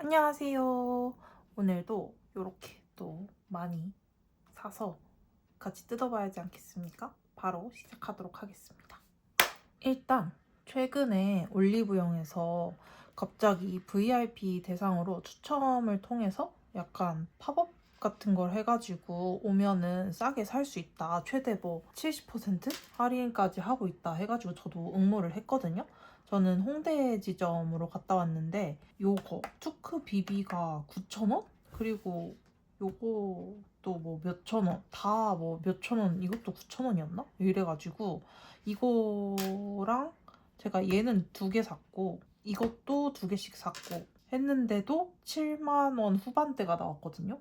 안녕하세요. 오늘도 이렇게 또 많이 사서 같이 뜯어봐야지 않겠습니까? 바로 시작하도록 하겠습니다. 일단 최근에 올리브영에서 갑자기 VIP 대상으로 추첨을 통해서 약간 팝업 같은 걸 해가지고 오면은 싸게 살 수 있다. 최대 뭐 70% 할인까지 하고 있다 해가지고 저도 응모를 했거든요. 저는 홍대 지점으로 갔다 왔는데 요거 투크 비비가 9,000원? 그리고 요것도 뭐 몇천 원, 다 뭐 몇천 원, 이것도 9,000원이었나? 이래가지고 이거랑 제가 얘는 2개 샀고 이것도 2개씩 샀고 했는데도 7만 원 후반대가 나왔거든요.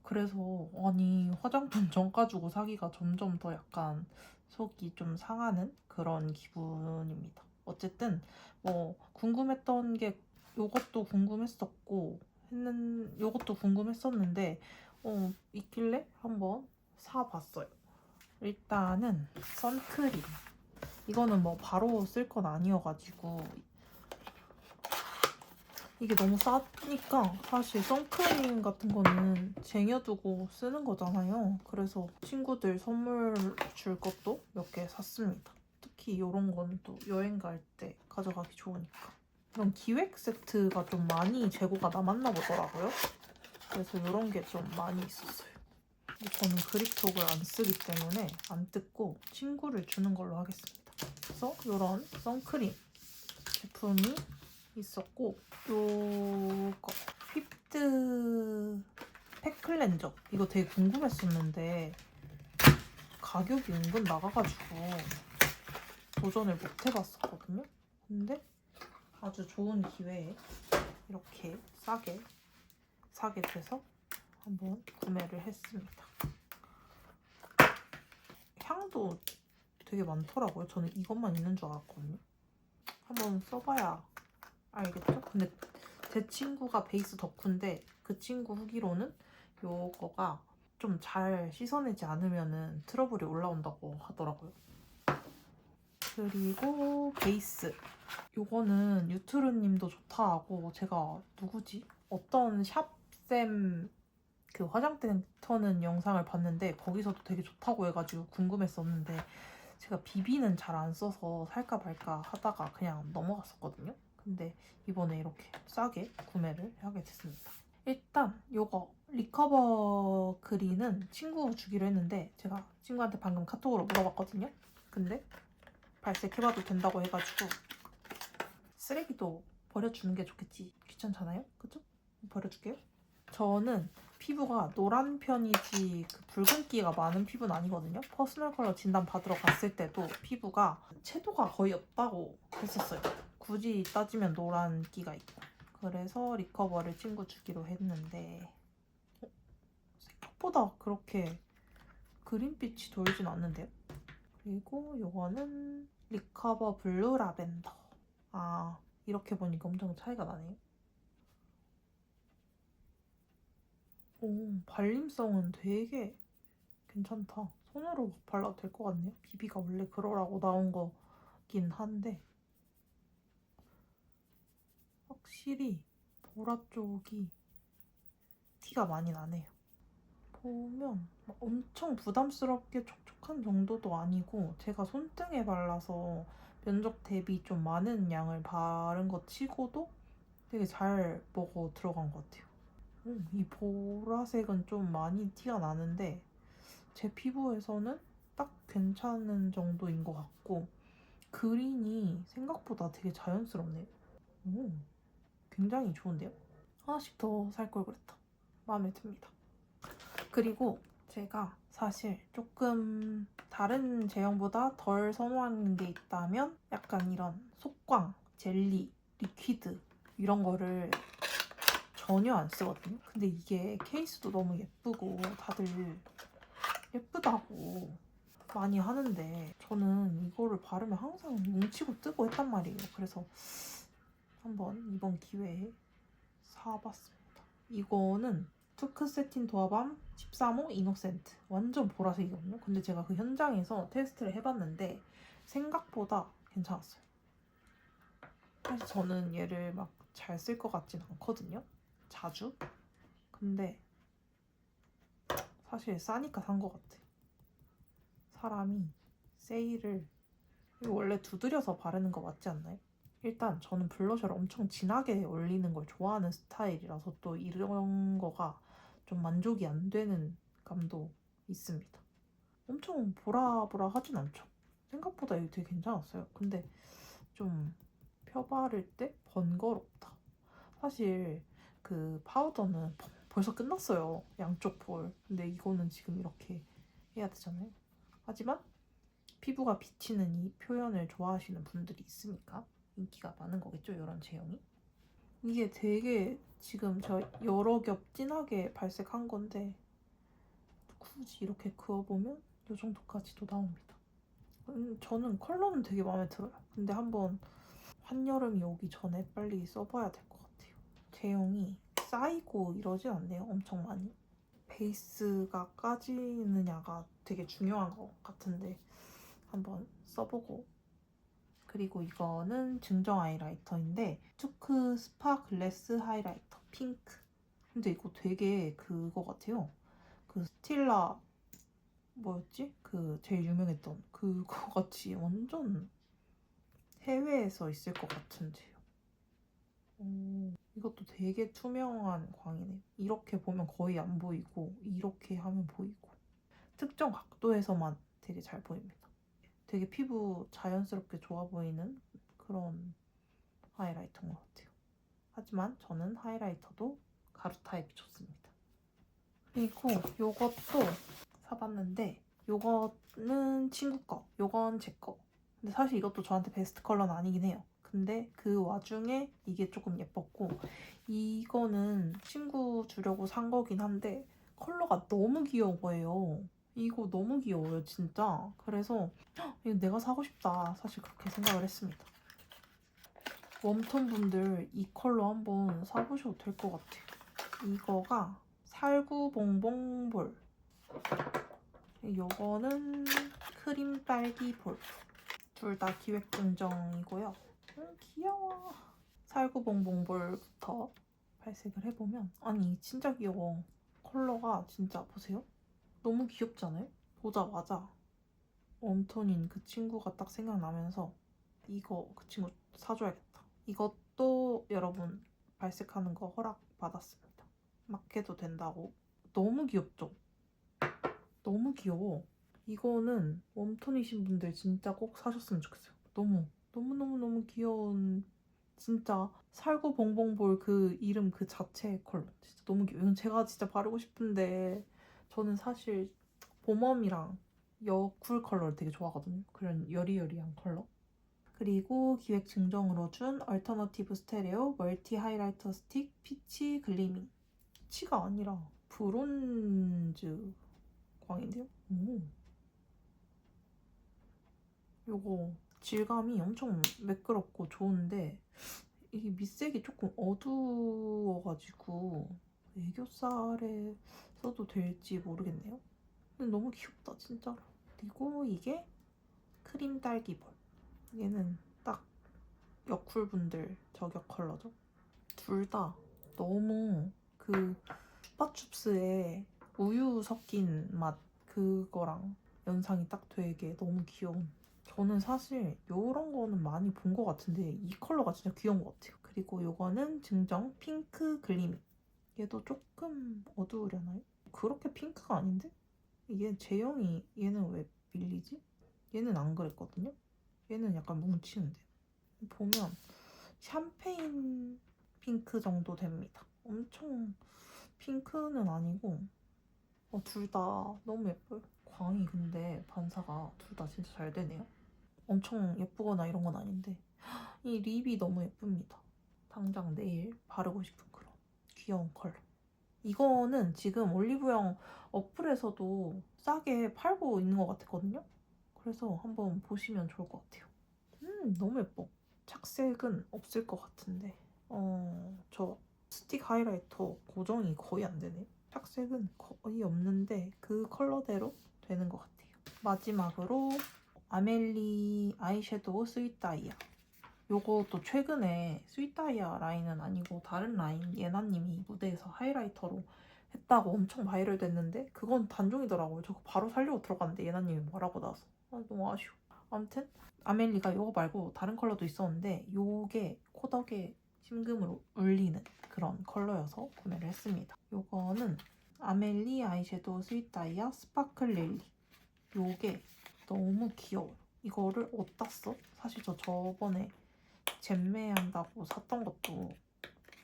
그래서 아니 화장품 정가 주고 사기가 점점 더 약간 속이 좀 상하는 그런 기분입니다. 어쨌든 뭐 궁금했던 게 요것도 궁금했었고 요것도 궁금했었는데 있길래 한번 사봤어요. 일단은 선크림. 이거는 뭐 바로 쓸 건 아니어가지고 이게 너무 싸니까 사실 선크림 같은 거는 쟁여두고 쓰는 거잖아요. 그래서 친구들 선물 줄 것도 몇 개 샀습니다. 특히 이런 건 또 여행 갈 때 가져가기 좋으니까. 이런 기획 세트가 좀 많이 재고가 남았나 보더라고요. 그래서 이런 게 좀 많이 있었어요. 저는 그립톡을 안 쓰기 때문에 안 뜯고 친구를 주는 걸로 하겠습니다. 그래서 이런 선크림 제품이 있었고 요거 휘프트 팩클렌저 이거 되게 궁금했었는데 가격이 은근 나가가지고 도전을 못 해봤었거든요. 근데 아주 좋은 기회에 이렇게 싸게 사게 돼서 한번 구매를 했습니다. 향도 되게 많더라고요. 저는 이것만 있는 줄 알았거든요. 한번 써봐야 알겠죠? 근데 제 친구가 베이스 덕후인데 그 친구 후기로는 요거가 좀 잘 씻어내지 않으면은 트러블이 올라온다고 하더라고요. 그리고 베이스. 요거는 유트루님도 좋다 하고 제가 누구지? 어떤 샵쌤 그 화장대 터는 영상을 봤는데 거기서도 되게 좋다고 해가지고 궁금했었는데 제가 비비는 잘 안 써서 살까 말까 하다가 그냥 넘어갔었거든요. 근데 이번에 이렇게 싸게 구매를 하게 됐습니다. 일단 요거 리커버 그린은 친구 주기로 했는데 제가 친구한테 방금 카톡으로 물어봤거든요. 근데 발색해봐도 된다고 해가지고 쓰레기도 버려주는 게 좋겠지. 귀찮잖아요? 그쵸? 버려줄게요. 저는 피부가 노란 편이지 그 붉은기가 많은 피부는 아니거든요. 퍼스널 컬러 진단 받으러 갔을 때도 피부가 채도가 거의 없다고 했었어요. 굳이 따지면 노란기가 있고. 그래서 리커버를 친구 주기로 했는데 생각보다 그렇게 그린빛이 돌진 않는데요. 그리고 요거는 리커버 블루 라벤더. 아, 이렇게 보니까 엄청 차이가 나네요. 오, 발림성은 되게 괜찮다. 손으로 막 발라도 될 것 같네요. 비비가 원래 그러라고 나온 거긴 한데 확실히 보라 쪽이 티가 많이 나네요. 보면 막 엄청 부담스럽게 촉촉한 정도도 아니고 제가 손등에 발라서 면적 대비 좀 많은 양을 바른 것 치고도 되게 잘 먹어 들어간 것 같아요. 이 보라색은 좀 많이 티가 나는데 제 피부에서는 딱 괜찮은 정도인 것 같고 그린이 생각보다 되게 자연스럽네요. 오, 굉장히 좋은데요? 하나씩 더 살 걸 그랬다. 마음에 듭니다. 그리고 제가 사실 조금 다른 제형보다 덜 선호하는 게 있다면 약간 이런 속광, 젤리, 리퀴드 이런 거를 전혀 안 쓰거든요. 근데 이게 케이스도 너무 예쁘고 다들 예쁘다고 많이 하는데 저는 이거를 바르면 항상 뭉치고 뜨고 했단 말이에요. 그래서 한번 이번 기회에 사봤습니다. 이거는 투크 세틴 도화밤 13호 이노센트. 완전 보라색이거든요. 근데 제가 그 현장에서 테스트를 해봤는데 생각보다 괜찮았어요. 사실 저는 얘를 막 잘 쓸 것 같진 않거든요. 자주. 근데 사실 싸니까 산 것 같아. 사람이 세일을 이거 원래 두드려서 바르는 거 맞지 않나요? 일단 저는 블러셔를 엄청 진하게 올리는 걸 좋아하는 스타일이라서 또 이런 거가 좀 만족이 안 되는 감도 있습니다. 엄청 보라보라 하진 않죠. 생각보다 이거 되게 괜찮았어요. 근데 좀 펴바를 때 번거롭다. 사실 그 파우더는 벌써 끝났어요. 양쪽 볼. 근데 이거는 지금 이렇게 해야 되잖아요. 하지만 피부가 비치는 이 표현을 좋아하시는 분들이 있으니까 인기가 많은 거겠죠, 이런 제형이. 이게 되게 지금 저 여러 겹 진하게 발색한 건데 굳이 이렇게 그어보면 이 정도까지도 나옵니다. 저는 컬러는 되게 마음에 들어요. 근데 한번 한여름이 오기 전에 빨리 써봐야 될 것 같아요. 제형이 쌓이고 이러진 않네요, 엄청 많이. 베이스가 까지느냐가 되게 중요한 것 같은데 한번 써보고. 그리고 이거는 증정 하이라이터인데 투크 스파 글래스 하이라이터 핑크. 근데 이거 되게 그거 같아요. 그 스틸라 뭐였지? 그 제일 유명했던 그거 같이 완전 해외에서 있을 것 같은데요. 이것도 되게 투명한 광이네. 이렇게 보면 거의 안 보이고 이렇게 하면 보이고 특정 각도에서만 되게 잘 보입니다. 되게 피부 자연스럽게 좋아 보이는 그런 하이라이터인 것 같아요. 하지만 저는 하이라이터도 가루 타입이 좋습니다. 그리고 요것도 사봤는데 요거는 친구 거, 요건 제 거. 근데 사실 이것도 저한테 베스트 컬러는 아니긴 해요. 근데 그 와중에 이게 조금 예뻤고 이거는 친구 주려고 산 거긴 한데 컬러가 너무 귀여운 거예요. 이거 너무 귀여워요, 진짜. 그래서 이거 내가 사고 싶다. 사실 그렇게 생각을 했습니다. 웜톤 분들 이 컬러 한번 사보셔도 될 것 같아요. 이거가 살구봉봉볼. 요거는 크림 딸기 볼. 둘 다 기획증정이고요. 귀여워. 살구봉봉볼부터 발색을 해보면 아니 진짜 귀여워. 컬러가 진짜 보세요. 너무 귀엽지 않아요? 보자마자 웜톤인 그 친구가 딱 생각나면서 이거 그 친구 사줘야겠다. 이것도 여러분 발색하는 거 허락받았습니다. 막 해도 된다고. 너무 귀엽죠? 너무 귀여워. 이거는 웜톤이신 분들 진짜 꼭 사셨으면 좋겠어요. 너무너무너무 귀여운 진짜 살구봉봉볼 그 이름 그 자체의 컬러. 진짜 너무 귀여워. 이건 제가 진짜 바르고 싶은데 저는 사실 봄웜이랑 여쿨 컬러를 되게 좋아하거든요. 그런 여리여리한 컬러. 그리고 기획 증정으로 준 얼터너티브 스테레오 멀티 하이라이터 스틱 피치 글리밍. 피치가 아니라 브론즈 광인데요? 오. 요거 질감이 엄청 매끄럽고 좋은데 이게 밑색이 조금 어두워가지고 애교살에 써도 될지 모르겠네요. 근데 너무 귀엽다 진짜로. 그리고 이게 크림 딸기볼. 얘는 딱 여쿨분들 저격 컬러죠. 둘 다 너무 그 슈파춥스의 우유 섞인 맛 그거랑 연상이 딱 되게 너무 귀여운. 저는 사실 이런 거는 많이 본 것 같은데 이 컬러가 진짜 귀여운 것 같아요. 그리고 이거는 증정 핑크 글리밍. 얘도 조금 어두우려나요? 그렇게 핑크가 아닌데? 이게 제형이 얘는 왜 밀리지? 얘는 안 그랬거든요? 얘는 약간 뭉치는데 보면 샴페인 핑크 정도 됩니다. 엄청 핑크는 아니고 둘 다 너무 예뻐요. 광이 근데 반사가 둘 다 진짜 잘 되네요. 엄청 예쁘거나 이런 건 아닌데 이 립이 너무 예쁩니다. 당장 내일 바르고 싶은 그런 귀여운 컬러. 이거는 지금 올리브영 어플에서도 싸게 팔고 있는 것 같았거든요. 그래서 한번 보시면 좋을 것 같아요. 너무 예뻐. 착색은 없을 것 같은데 저 스틱 하이라이터 고정이 거의 안 되네. 착색은 거의 없는데 그 컬러대로 되는 것 같아요. 마지막으로 아멜리 아이섀도우 스윗 다이아. 요것도 최근에 스윗다이아 라인은 아니고 다른 라인 예나님이 무대에서 하이라이터로 했다고 엄청 바이럴 됐는데 그건 단종이더라고요. 저거 바로 살려고 들어갔는데 예나님이 뭐라고 나서 너무 아쉬워. 아무튼 아멜리가 요거 말고 다른 컬러도 있었는데 요게 코덕에 심금으로 울리는 그런 컬러여서 구매를 했습니다. 요거는 아멜리 아이섀도우 스윗다이아 스파클 릴리. 요게 너무 귀여워요. 이거를 어디다 써? 사실 저 저번에 잼매한다고 샀던 것도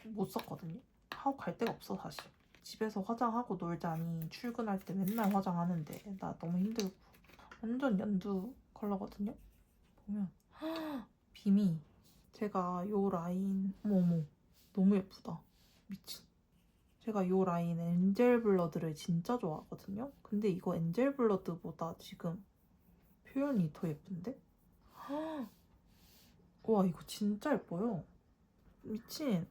못 썼거든요. 하고 갈 데가 없어 사실. 집에서 화장하고 놀자니 출근할 때 맨날 화장하는데 나 너무 힘들고. 완전 연두 컬러거든요. 보면 비미. 제가 요 라인 어머 너무 예쁘다. 미친. 제가 요 라인 엔젤 블러드를 진짜 좋아하거든요. 근데 이거 엔젤 블러드보다 지금 표현이 더 예쁜데? 와 이거 진짜 예뻐요. 미친.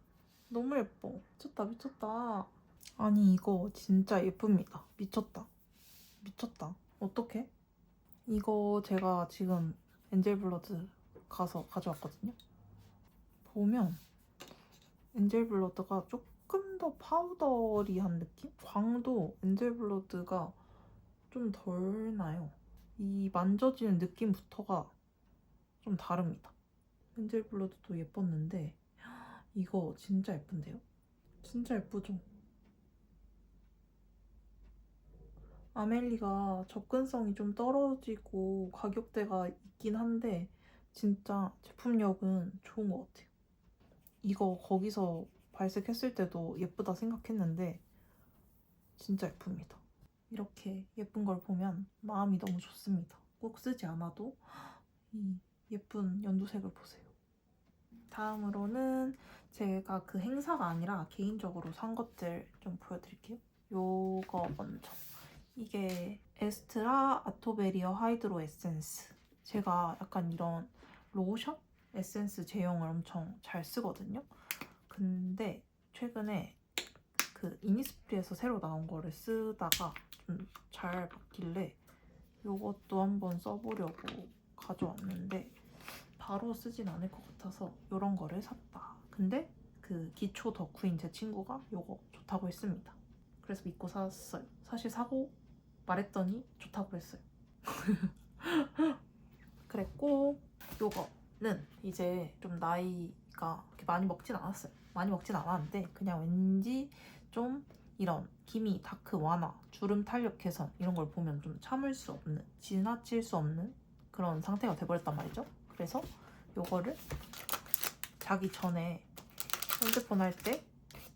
너무 예뻐. 미쳤다 미쳤다. 아니 이거 진짜 예쁩니다. 미쳤다. 미쳤다. 어떡해? 이거 제가 지금 엔젤 블러드 가서 가져왔거든요. 보면 엔젤 블러드가 조금 더 파우더리한 느낌? 광도 엔젤 블러드가 좀 덜 나요. 이 만져지는 느낌부터가 좀 다릅니다. 엔젤 블러드도 예뻤는데 이거 진짜 예쁜데요? 진짜 예쁘죠? 아멜리가 접근성이 좀 떨어지고 가격대가 있긴 한데 진짜 제품력은 좋은 것 같아요. 이거 거기서 발색했을 때도 예쁘다 생각했는데 진짜 예쁩니다. 이렇게 예쁜 걸 보면 마음이 너무 좋습니다. 꼭 쓰지 않아도 이 예쁜 연두색을 보세요. 다음으로는 제가 그 행사가 아니라 개인적으로 산 것들 좀 보여드릴게요. 요거 먼저. 이게 에스트라 아토베리어 하이드로 에센스. 제가 약간 이런 로션? 에센스 제형을 엄청 잘 쓰거든요. 근데 최근에 그 이니스프리에서 새로 나온 거를 쓰다가 좀 잘 받길래 요것도 한번 써보려고 가져왔는데 바로 쓰진 않을 것 같아서 이런 거를 샀다. 근데 그 기초 덕후인 제 친구가 요거 좋다고 했습니다. 그래서 믿고 샀어요. 사실 사고 말했더니 좋다고 했어요. 그랬고 요거는 이제 좀 나이가 그렇게 많이 먹진 않았어요. 많이 먹진 않았는데 그냥 왠지 좀 이런 기미, 다크 완화, 주름 탄력 개선 이런 걸 보면 좀 참을 수 없는, 지나칠 수 없는 그런 상태가 돼버렸단 말이죠. 그래서 요거를 자기 전에 핸드폰 할 때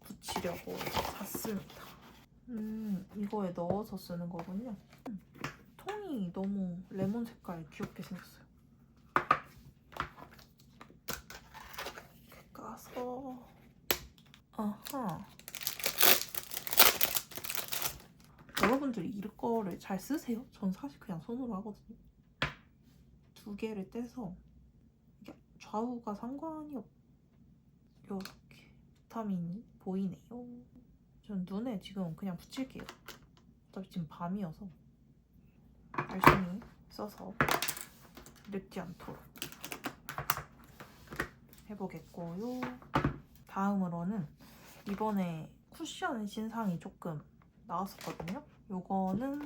붙이려고 샀습니다. 이거에 넣어서 쓰는 거군요. 통이 너무 레몬 색깔 귀엽게 생겼어요. 이렇게 까서 아하. 여러분들이 이거를 잘 쓰세요? 전 사실 그냥 손으로 하거든요. 두 개를 떼서 이게 좌우가 상관이 이렇게 비타민이 보이네요. 전 눈에 지금 그냥 붙일게요. 어차피 지금 밤이어서 열심히 써서 늙지 않도록 해보겠고요. 다음으로는 이번에 쿠션 신상이 조금 나왔었거든요. 요거는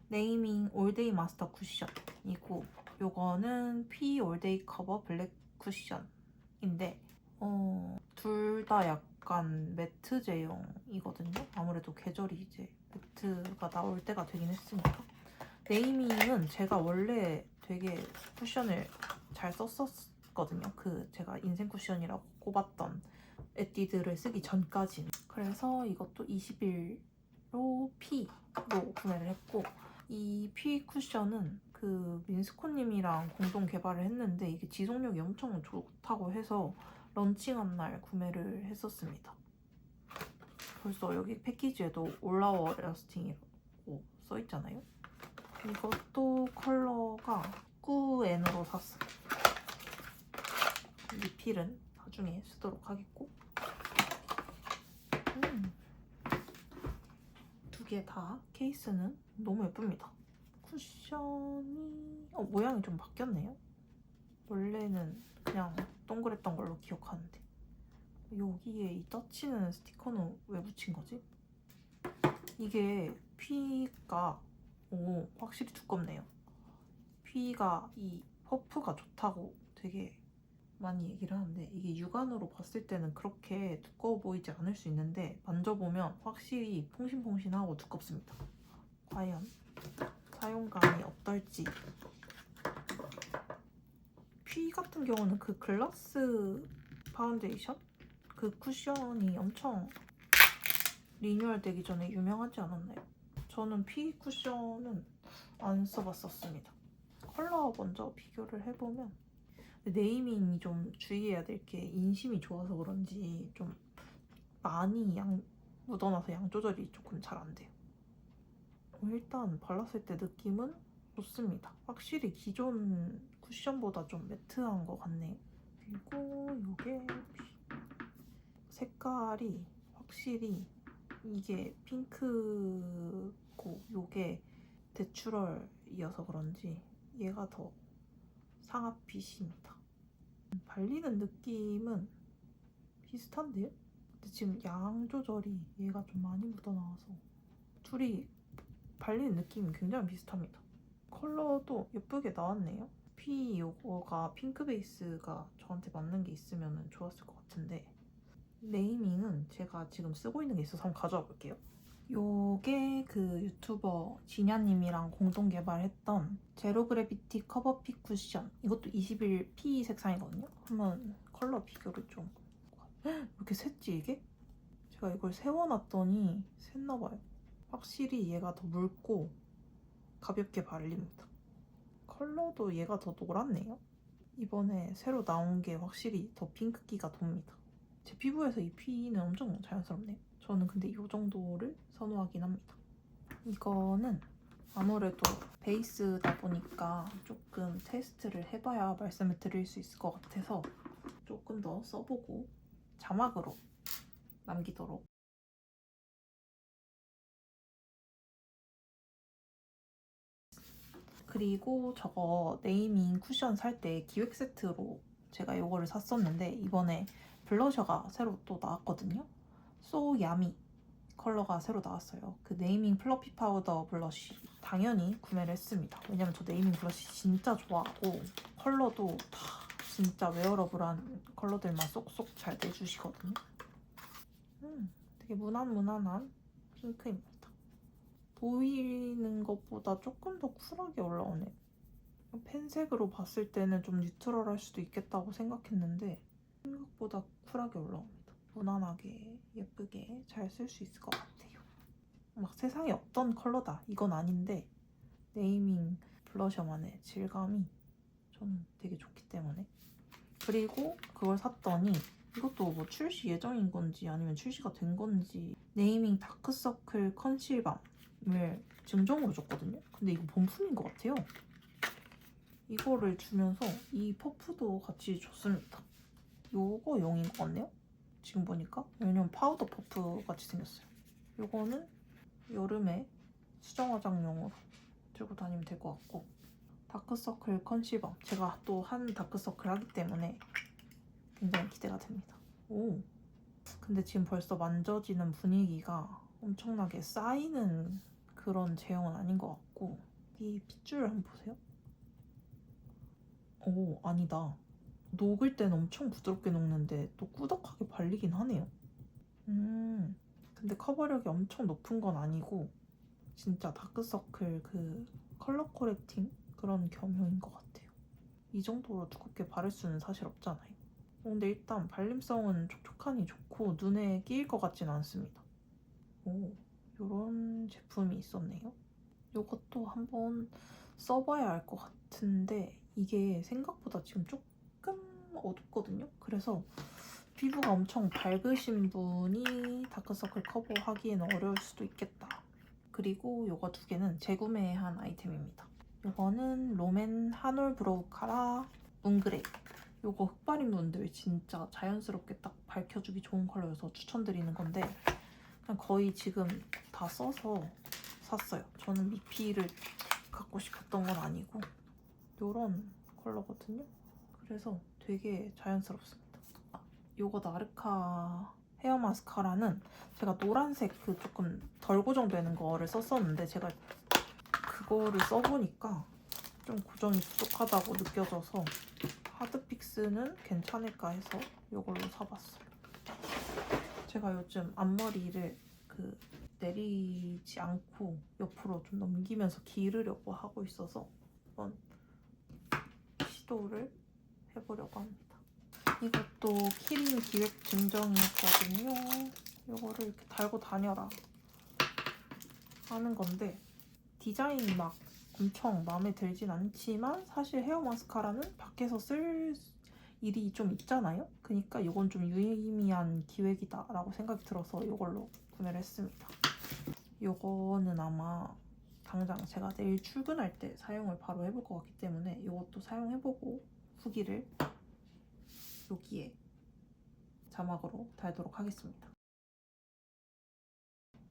네이밍 올데이 마스터 쿠션이고 요거는 피 올데이 커버 블랙 쿠션인데 둘 다 약간 매트 제형이거든요. 아무래도 계절이 이제 매트가 나올 때가 되긴 했으니까. 네이밍은 제가 원래 되게 쿠션을 잘 썼었거든요. 그 제가 인생 쿠션이라고 꼽았던 에뛰드를 쓰기 전까지는. 그래서 이것도 20일로 P로 구매를 했고 이 P 쿠션은 그 민스코님이랑 공동 개발을 했는데 이게 지속력이 엄청 좋다고 해서 런칭한 날 구매를 했었습니다. 벌써 여기 패키지에도 올라워 라스팅이라고 써있잖아요. 이것도 컬러가 9N으로 샀어요. 리필은 나중에 쓰도록 하겠고 두 개 다 케이스는 너무 예쁩니다. 쿠션이 모양이 좀 바뀌었네요. 원래는 그냥 동그랬던 걸로 기억하는데 여기에 이 떠치는 스티커는 왜 붙인 거지? 이게 피가 확실히 두껍네요. 피가 이 퍼프가 좋다고 되게 많이 얘기를 하는데 이게 육안으로 봤을 때는 그렇게 두꺼워 보이지 않을 수 있는데 만져보면 확실히 퐁신퐁신하고 두껍습니다. 과연 사용감이 어떨지. 피 같은 경우는 그 글라스 파운데이션? 그 쿠션이 엄청 리뉴얼 되기 전에 유명하지 않았나요? 저는 피 쿠션은 안 써봤었습니다. 컬러 먼저 비교를 해보면 네이밍이 좀 주의해야 될 게 인심이 좋아서 그런지 좀 많이 묻어나서 양 조절이 조금 잘 안 돼요. 일단 발랐을 때 느낌은 좋습니다. 확실히 기존 쿠션보다 좀 매트한 것 같네요. 그리고 이게 색깔이 확실히 이게 핑크고 이게 내추럴이어서 그런지 얘가 더 상아빛입니다. 발리는 느낌은 비슷한데요? 근데 지금 양 조절이 얘가 좀 많이 묻어나와서 둘이 발리는 느낌이 굉장히 비슷합니다. 컬러도 예쁘게 나왔네요. 피 요거가 핑크 베이스가 저한테 맞는 게 있으면 좋았을 것 같은데 네이밍은 제가 지금 쓰고 있는 게 있어서 한번 가져와 볼게요. 요게 그 유튜버 진야님이랑 공동 개발했던 제로 그래비티 커버핏 쿠션. 이것도 21P 색상이거든요. 한번 컬러 비교를 좀. 이렇게 샜지 이게? 제가 이걸 세워놨더니 샜나봐요. 확실히 얘가 더 묽고 가볍게 발립니다. 컬러도 얘가 더 노랗네요. 이번에 새로 나온 게 확실히 더 핑크기가 돕니다. 제 피부에서 이 피는 엄청 자연스럽네요. 저는 근데 이 정도를 선호하긴 합니다. 이거는 아무래도 베이스다 보니까 조금 테스트를 해봐야 말씀을 드릴 수 있을 것 같아서 조금 더 써보고 자막으로 남기도록. 그리고 저거 네이밍 쿠션 살 때 기획 세트로 제가 이거를 샀었는데 이번에 블러셔가 새로 또 나왔거든요. So Yummy 컬러가 새로 나왔어요. 그 네이밍 플러피 파우더 블러쉬 당연히 구매를 했습니다. 왜냐면 저 네이밍 블러쉬 진짜 좋아하고 컬러도 다 진짜 웨어러블한 컬러들만 쏙쏙 잘 내주시거든요. 되게 무난무난한 핑크입니다. 보이는 것보다 조금 더 쿨하게 올라오네. 펜색으로 봤을 때는 좀 뉴트럴할 수도 있겠다고 생각했는데 생각보다 쿨하게 올라옵니다. 무난하게 예쁘게 잘 쓸 수 있을 것 같아요. 막 세상에 없던 컬러다 이건 아닌데 네이밍 블러셔만의 질감이 저는 되게 좋기 때문에. 그리고 그걸 샀더니 이것도 뭐 출시 예정인 건지 아니면 출시가 된 건지 네이밍 다크서클 컨실밤을 증정으로 줬거든요. 근데 이거 본품인 것 같아요. 이거를 주면서 이 퍼프도 같이 줬습니다. 요거 용인 것 같네요. 지금 보니까. 왜냐면 파우더 퍼프 같이 생겼어요. 요거는 여름에 수정 화장용으로 들고 다니면 될 것 같고 다크서클 컨실러. 제가 또 한 다크서클 하기 때문에 굉장히 기대가 됩니다. 오. 근데 지금 벌써 만져지는 분위기가 엄청나게 쌓이는 그런 제형은 아닌 것 같고 이 핏줄 한번 보세요. 오, 아니다. 녹을 땐 엄청 부드럽게 녹는데 또 꾸덕하게 발리긴 하네요. 근데 커버력이 엄청 높은 건 아니고 진짜 다크서클 그 컬러 코렉팅 그런 겸용인 것 같아요. 이 정도로 두껍게 바를 수는 사실 없잖아요. 근데 일단 발림성은 촉촉하니 좋고 눈에 끼일 것 같진 않습니다. 오, 이런 제품이 있었네요. 이것도 한번 써봐야 알 것 같은데 이게 생각보다 지금 조금 어둡거든요. 그래서 피부가 엄청 밝으신 분이 다크서클 커버하기에는 어려울 수도 있겠다. 그리고 이거 두 개는 재구매한 아이템입니다. 이거는 롬앤 한올 브로우 카라 뭉그레이. 이거 흑발인 분들 진짜 자연스럽게 딱 밝혀주기 좋은 컬러여서 추천드리는 건데 그냥 거의 지금 다 써서 샀어요. 저는 미피를 갖고 싶었던 건 아니고 이런 컬러거든요. 그래서 되게 자연스럽습니다. 요거 나르카 헤어 마스카라는 제가 노란색 그 조금 덜 고정되는 거를 썼었는데 제가 그거를 써보니까 좀 고정이 부족하다고 느껴져서 하드픽스는 괜찮을까 해서 이걸로 사봤어요. 제가 요즘 앞머리를 내리지 않고 옆으로 좀 넘기면서 기르려고 하고 있어서 한번 시도를 해보려고 합니다. 이것도 키링 기획 증정이었거든요. 이거를 이렇게 달고 다녀라 하는 건데 디자인이 막 엄청 마음에 들진 않지만 사실 헤어 마스카라는 밖에서 쓸 일이 좀 있잖아요. 그러니까 이건 좀 유의미한 기획이다 라고 생각이 들어서 이걸로 구매를 했습니다. 이거는 아마 당장 제가 내일 출근할 때 사용을 바로 해볼 것 같기 때문에 이것도 사용해보고 후기를 여기에 자막으로 달도록 하겠습니다.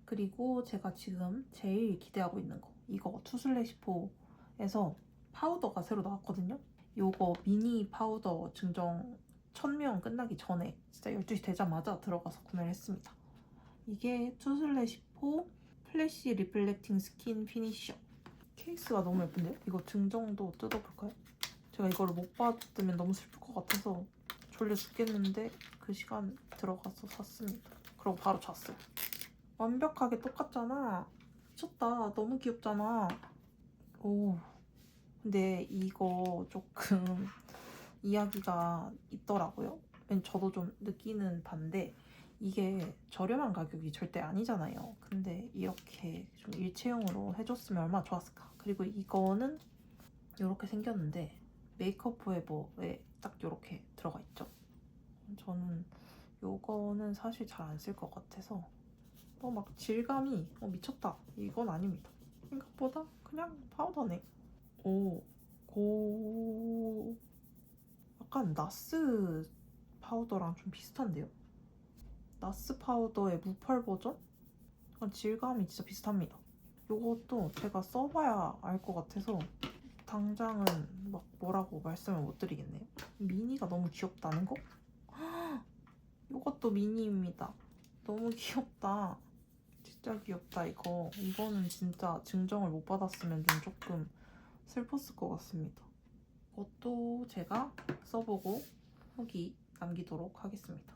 그리고 제가 지금 제일 기대하고 있는 거 이거 투슬래시포에서 파우더가 새로 나왔거든요. 요거 미니 파우더 증정 1000명 끝나기 전에 진짜 12시 되자마자 들어가서 구매를 했습니다. 이게 투슬래시포 플래시 리플렉팅 스킨 피니셔. 케이스가 너무 예쁜데요? 이거 증정도 뜯어볼까요? 제가 이거를 못 받으면 너무 슬플 것 같아서 졸려 죽겠는데 그 시간 들어가서 샀습니다. 그리고 바로 잤어요. 완벽하게 똑같잖아. 미쳤다. 너무 귀엽잖아. 오. 근데 이거 조금 이야기가 있더라고요. 저도 좀 느끼는 반데 이게 저렴한 가격이 절대 아니잖아요. 근데 이렇게 좀 일체형으로 해줬으면 얼마나 좋았을까. 그리고 이거는 이렇게 생겼는데 메이크업 포에버에 딱 이렇게 들어가 있죠. 저는 이거는 사실 잘 안 쓸 것 같아서 막 질감이 미쳤다. 이건 아닙니다. 생각보다 그냥 파우더네. 오, 약간 나스 파우더랑 좀 비슷한데요? 나스 파우더의 무펄 버전? 질감이 진짜 비슷합니다. 이것도 제가 써봐야 알 것 같아서 당장은 막 뭐라고 말씀을 못 드리겠네요. 미니가 너무 귀엽다는 거? 이것도 미니입니다. 너무 귀엽다. 진짜 귀엽다 이거. 이거는 진짜 증정을 못 받았으면 좀 조금 슬펐을 것 같습니다. 이것도 제가 써보고 후기 남기도록 하겠습니다.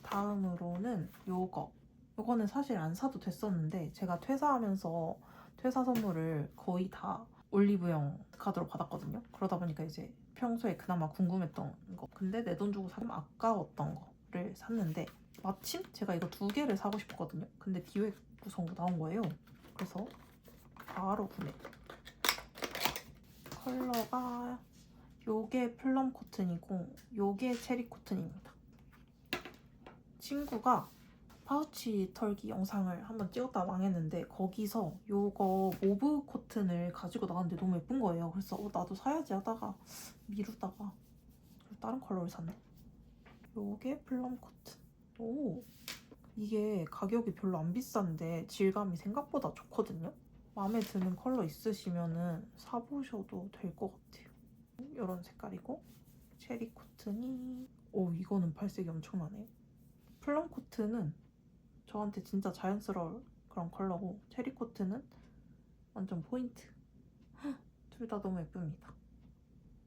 다음으로는 요거는 사실 안 사도 됐었는데 제가 퇴사하면서 퇴사 선물을 거의 다 올리브영 카드로 받았거든요. 그러다 보니까 이제 평소에 그나마 궁금했던 거 근데 내 돈 주고 사면 아까웠던 거를 샀는데 마침 제가 이거 2개를 사고 싶었거든요. 근데 기획 구성으로 나온 거예요. 그래서 바로 구매. 컬러가 요게 플럼 코튼이고 요게 체리 코튼입니다. 친구가 파우치 털기 영상을 한번 찍었다 망했는데 거기서 요거 모브 코튼을 가지고 나왔는데 너무 예쁜 거예요. 그래서 나도 사야지 하다가 미루다가 다른 컬러를 샀네. 요게 플럼 코튼. 오, 이게 가격이 별로 안 비싼데 질감이 생각보다 좋거든요. 마음에 드는 컬러 있으시면은 사보셔도 될 것 같아요. 이런 색깔이고 체리 코튼이 이거는 발색이 엄청나네요. 플럼 코튼은 저한테 진짜 자연스러운 그런 컬러고 체리 코트는 완전 포인트. 둘 다 너무 예쁩니다.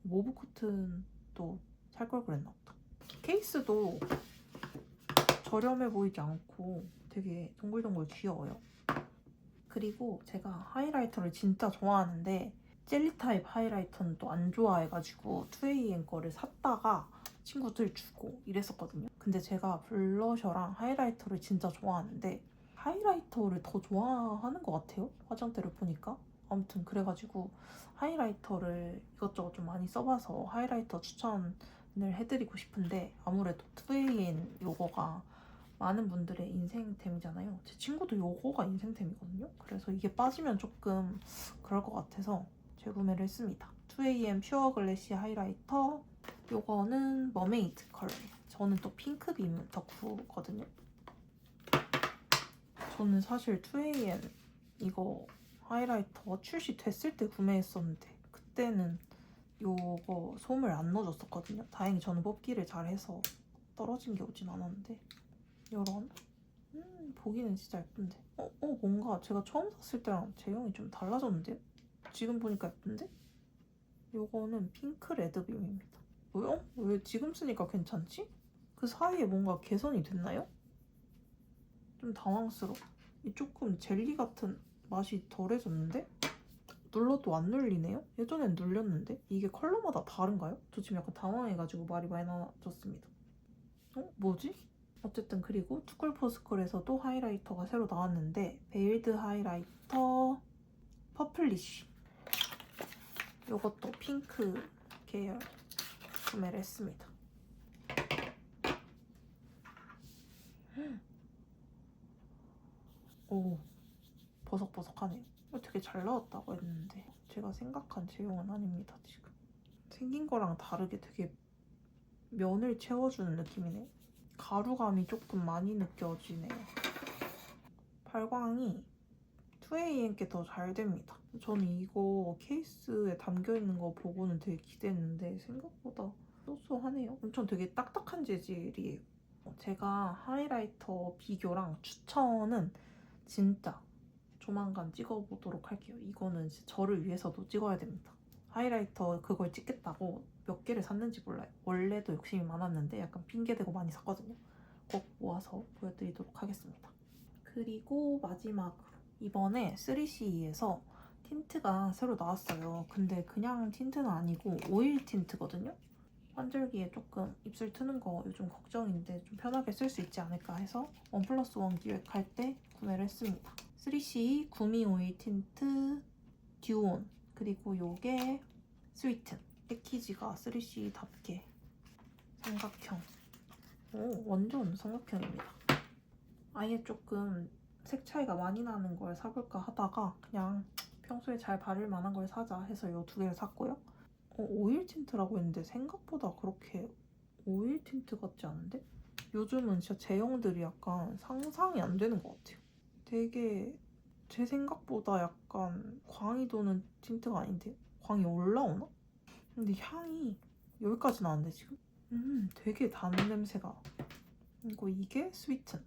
모브 코튼도 살 걸 그랬나 보다. 케이스도 저렴해 보이지 않고 되게 동글동글 귀여워요. 그리고 제가 하이라이터를 진짜 좋아하는데 젤리 타입 하이라이터는 또 안 좋아해가지고 2AM 거를 샀다가 친구들 주고 이랬었거든요. 근데 제가 블러셔랑 하이라이터를 진짜 좋아하는데 하이라이터를 더 좋아하는 것 같아요. 화장대를 보니까. 아무튼 그래가지고 하이라이터를 이것저것 좀 많이 써봐서 하이라이터 추천을 해드리고 싶은데 아무래도 2AM 요거가 많은 분들의 인생템이잖아요. 제 친구도 요거가 인생템이거든요. 그래서 이게 빠지면 조금 그럴 것 같아서 재구매를 했습니다. 2AM 퓨어 글래시 하이라이터. 요거는 머메이드 컬러예요. 저는 또 핑크빔 덕후거든요. 저는 사실 2AM 이거 하이라이터 출시됐을 때 구매했었는데 그때는 요거 솜을 안 넣어줬었거든요. 다행히 저는 뽑기를 잘해서 떨어진 게 오진 않았는데 요런 보기는 진짜 예쁜데 뭔가 제가 처음 샀을 때랑 제형이 좀 달라졌는데요? 지금 보니까 예쁜데? 요거는 핑크 레드빔입니다. 뭐야? 왜 지금 쓰니까 괜찮지? 그 사이에 뭔가 개선이 됐나요? 좀 당황스러워. 이 조금 젤리 같은 맛이 덜해졌는데? 눌러도 안 눌리네요? 예전엔 눌렸는데? 이게 컬러마다 다른가요? 저 지금 약간 당황해가지고 말이 많이 나졌습니다. 뭐지? 어쨌든 그리고 투쿨포스쿨에서도 하이라이터가 새로 나왔는데 베일드 하이라이터 퍼플리쉬 요것도 핑크 계열 구매를 했습니다. 오, 버석버석하네요. 되게 잘 나왔다고 했는데 제가 생각한 제형은 아닙니다. 지금 생긴 거랑 다르게 되게 면을 채워주는 느낌이네. 가루감이 조금 많이 느껴지네요. 발광이 2AM께 더 잘 됩니다. 저는 이거 케이스에 담겨있는 거 보고는 되게 기대했는데 생각보다 소소하네요. 엄청 되게 딱딱한 재질이에요. 제가 하이라이터 비교랑 추천은 진짜 조만간 찍어보도록 할게요. 이거는 저를 위해서도 찍어야 됩니다. 하이라이터 그걸 찍겠다고 몇 개를 샀는지 몰라요. 원래도 욕심이 많았는데 약간 핑계대고 많이 샀거든요. 꼭 모아서 보여드리도록 하겠습니다. 그리고 마지막으로 이번에 3CE에서 틴트가 새로 나왔어요. 근데 그냥 틴트는 아니고 오일 틴트거든요. 환절기에 조금 입술 트는 거 요즘 걱정인데 좀 편하게 쓸 수 있지 않을까 해서 1+1 기획할 때 구매를 했습니다. 3CE 구미 오일 틴트 듀온 그리고 요게 스위튼 패키지가 3CE답게 삼각형 완전 삼각형입니다. 아예 조금 색 차이가 많이 나는 걸 사볼까 하다가 그냥 평소에 잘 바를 만한 걸 사자 해서 이 두 개를 샀고요. 오일 틴트라고 했는데 생각보다 그렇게 오일 틴트 같지 않은데? 요즘은 진짜 제형들이 약간 상상이 안 되는 것 같아요. 되게 제 생각보다 약간 광이 도는 틴트가 아닌데 광이 올라오나? 근데 향이 여기까지 나는데 지금? 되게 단 냄새가. 그리고 이게 스위튼.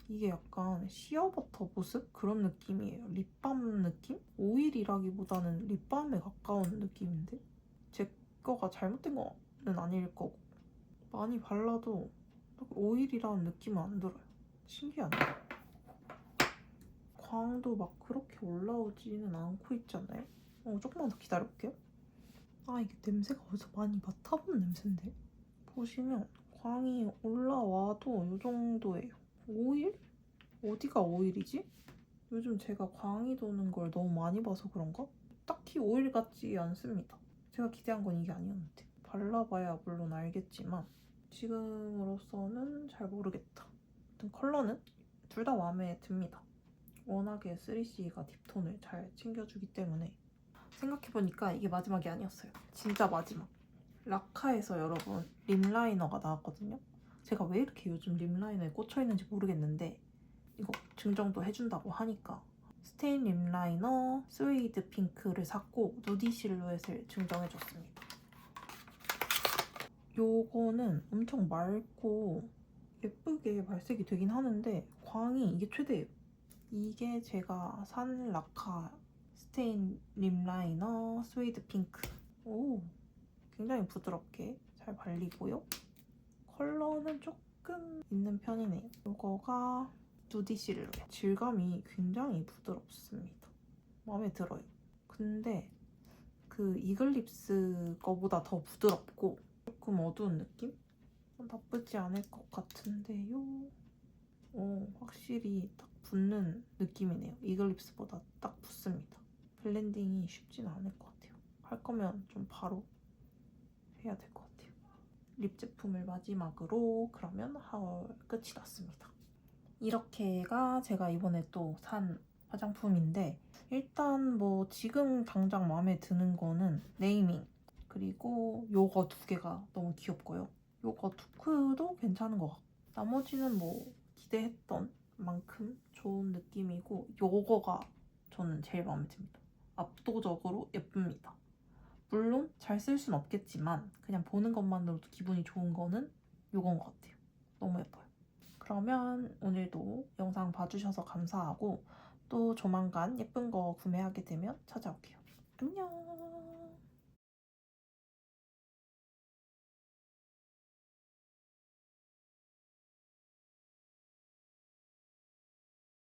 이게 약간 시어버터 보습? 그런 느낌이에요. 립밤 느낌? 오일이라기보다는 립밤에 가까운 느낌인데? 제 거가 잘못된 거는 아닐 거고 많이 발라도 오일이라는 느낌은 안 들어요. 신기하네. 광도 막 그렇게 올라오지는 않고 있잖아요. 조금만 더 기다려볼게요. 이게 냄새가 어디서 많이 맡아본 냄새인데? 보시면 광이 올라와도 이 정도예요. 오일? 어디가 오일이지? 요즘 제가 광이 도는 걸 너무 많이 봐서 그런가? 딱히 오일 같지 않습니다. 제가 기대한 건 이게 아니었는데. 발라봐야 물론 알겠지만 지금으로서는 잘 모르겠다. 아무튼 컬러는 둘 다 마음에 듭니다. 워낙에 3CE가 딥톤을 잘 챙겨주기 때문에 생각해보니까 이게 마지막이 아니었어요. 진짜 마지막. 라카에서 여러분 립 라이너가 나왔거든요. 제가 왜 이렇게 요즘 립 라이너에 꽂혀있는지 모르겠는데 이거 증정도 해준다고 하니까 스테인 립 라이너 스웨이드 핑크를 샀고 누디 실루엣을 증정해줬습니다. 요거는 엄청 맑고 예쁘게 발색이 되긴 하는데 광이 이게 최대예요. 이게 제가 산 라카 스테인 립 라이너 스웨이드 핑크. 굉장히 부드럽게 잘 발리고요. 컬러는 조금 있는 편이네요. 이거가 누디 실루엣. 질감이 굉장히 부드럽습니다. 마음에 들어요. 근데 그 이글립스 거보다 더 부드럽고 조금 어두운 느낌? 나쁘지 않을 것 같은데요. 확실히 딱 붙는 느낌이네요. 이글립스보다 딱 붙습니다. 블렌딩이 쉽진 않을 것 같아요. 할 거면 좀 바로 해야 될 것 같아요. 립 제품을 마지막으로 그러면 하울 끝이 났습니다. 이렇게가 제가 이번에 또 산 화장품인데 일단 뭐 지금 당장 마음에 드는 거는 네이밍 그리고 요거 두 개가 너무 귀엽고요. 요거 투크도 괜찮은 것 같고 나머지는 뭐 기대했던 만큼 좋은 느낌이고 요거가 저는 제일 마음에 듭니다. 압도적으로 예쁩니다. 물론 잘 쓸 순 없겠지만 그냥 보는 것만으로도 기분이 좋은 거는 요건 것 같아요. 너무 예뻐요. 그러면 오늘도 영상 봐주셔서 감사하고 또 조만간 예쁜 거 구매하게 되면 찾아올게요. 안녕.